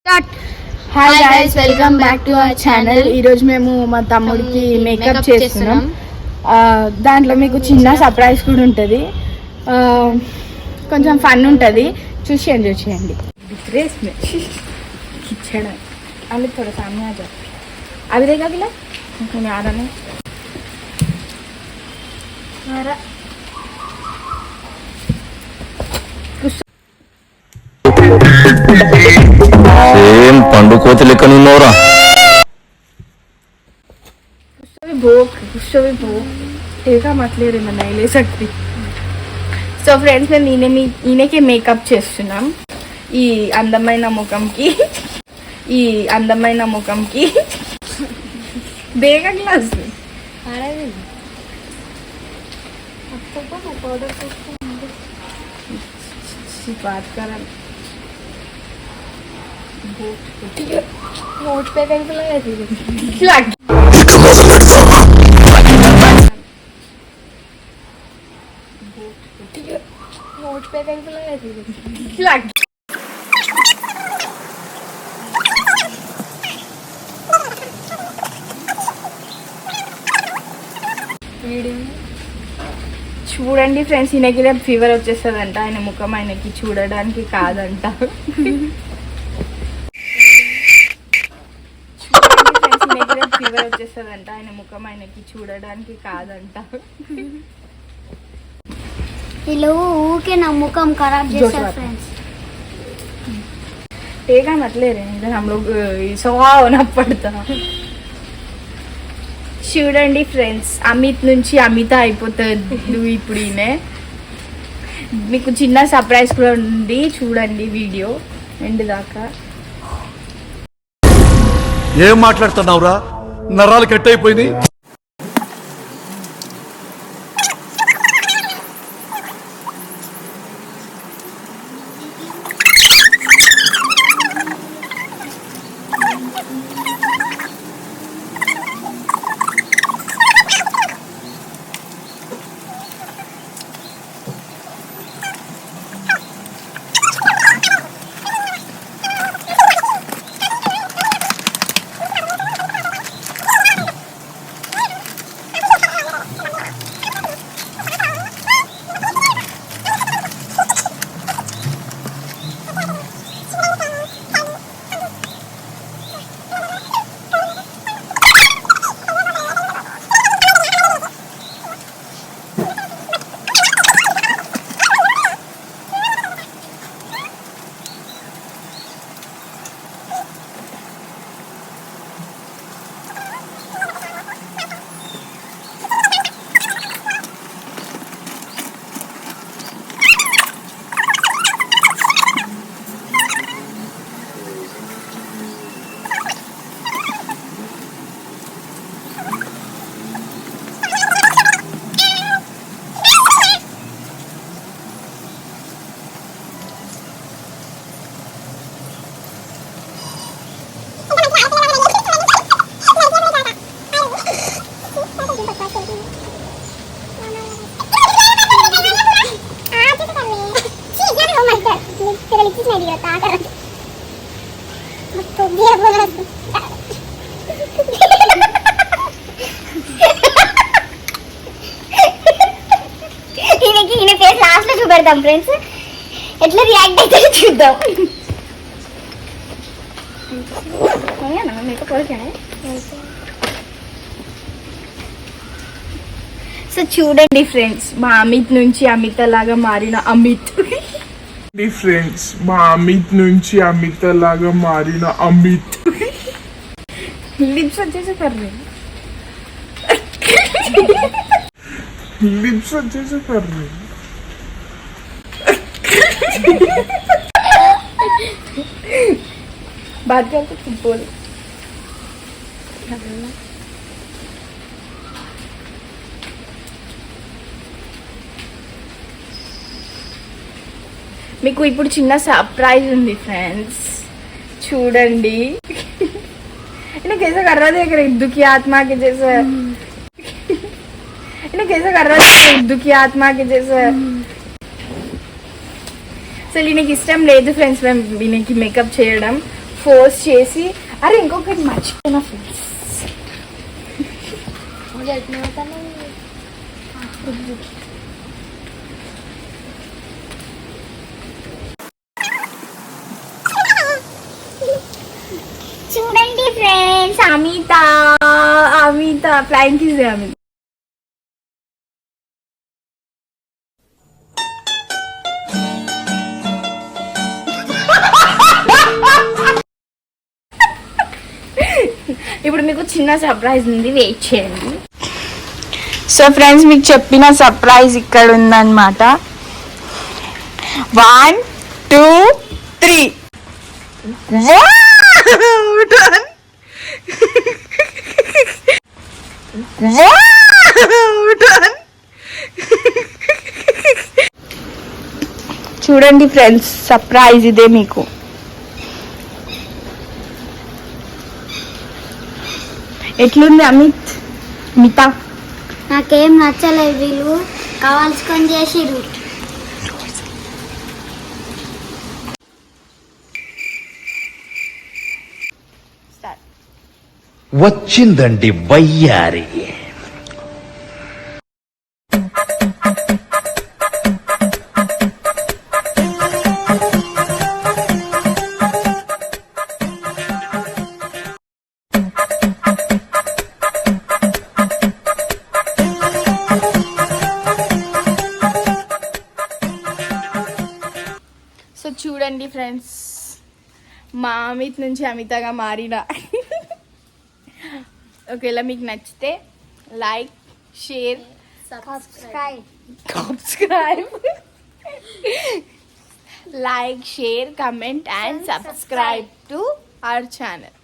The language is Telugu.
Hi guys, welcome back to our channel. ఈరోజు మేము మా తమ్ముడికి మేకప్ చేస్తున్నాం. దాంట్లో మీకు చిన్న సర్ప్రైజ్ కూడా ఉంటుంది. కొంచెం ఫన్ ఉంటుంది, చూసి ఎంజాయ్ చేయండి. अभी थोड़ा सामने आ जाओ. अभी देखा कि मैं आ रहा नहीं आ रहा. సేమ్ పండు కోతి లెక్క నిన్నోరా. गुस्सा भी भोग देखा मतलब मैं नहीं ले सकती. సో ఫ్రెండ్స్, మేము ఈయనకి మేకప్ చేస్తున్నాం. ఈ అందమైన ముఖంకి బేగా గ్లాస్ बात कर नोट पे कहीं लगा नोट पे कहीं लगा చూడండి ఫ్రెండ్స్, ఈయనకి ఫీవర్ వచ్చేస్తుందంట. ఆయన ముఖం ఆయనకి చూడడానికి కాదంట. ఫీవర్ వచ్చేస్తుందంట. ఆయన ముఖం ఆయనకి చూడడానికి కాదంట. వీళ్ళు ఊకే నా ముఖం ఖరాబ్ చేస్తారు ఫ్రెండ్స్. ఏగా మతలే రే हम लोग సోనా పడతా. చూడండి ఫ్రెండ్స్, అమిత్ నుంచి అమిత అయిపోతుంది ఇప్పుడు ఈయనే. మీకు చిన్న సర్ప్రైజ్ కూడా ఉంది, చూడండి వీడియో ఎండ్ దాకా. ఏం మాట్లాడుతున్నావురా? నరాలు కట్ అయిపోయింది. ఈయన ఫేస్ లాస్ట్ లో చూపెడతాం ఫ్రెండ్స్, ఎట్లా రియాక్ట్ అయితే చూద్దాం. సో చూడండి ఫ్రెండ్స్, మా అమిత్ నుంచి అమిత లాగా మారిన అమిత్. ఫ్రెండ్స్, మా అమిత్ నుంచి అమిత లాగా మారిన అమిత్. లిప్స్ వచ్చేసి కర్రీ लिप्स अच्छे से कर रहे हैं. बात करते फुटबॉल. మీకు ఇప్పుడు చిన్న సర్ప్రైజ్ ఉంది ఫ్రెండ్స్, చూడండి. कैसा कर रहा था हिंदू की आत्मा के जैसे. कैसा कर रहा था हिंदू की आत्मा के जैसे. అసలు ఈయనకి ఇష్టం లేదు ఫ్రెండ్స్ ఈయనకి మేకప్ చేయడం. ఫోర్స్ చేసి అరే ఇంకొకటి మర్చిపోయినా ఫ్రెండ్స్. చూడండి ఫ్రెండ్స్, అమిత అమిత ఫ్లైంగ్ కిస్ అమిత. ఇప్పుడు మీకు చిన్న సర్ప్రైజ్ ఉంది, వెయిట్ చేయండి. సో ఫ్రెండ్స్, మీకు చెప్పిన సర్ప్రైజ్ ఇక్కడ ఉందన్నమాట. 1 2 3. చూడండి ఫ్రెండ్స్, సర్ప్రైజ్ ఇదే మీకు. ఎట్లుంది అమిత్ మిత? నాకేం నచ్చలేదు, వీళ్ళు కావాల్సుకొని చేసిరు. వచ్చిందండి వయ్యారి. సో చూడండి ఫ్రెండ్స్, మా అమిత్ నుంచి అమితగా మారిన. ఒకవేళ మీకు నచ్చితే like, share, subscribe like, share, comment and subscribe to our channel.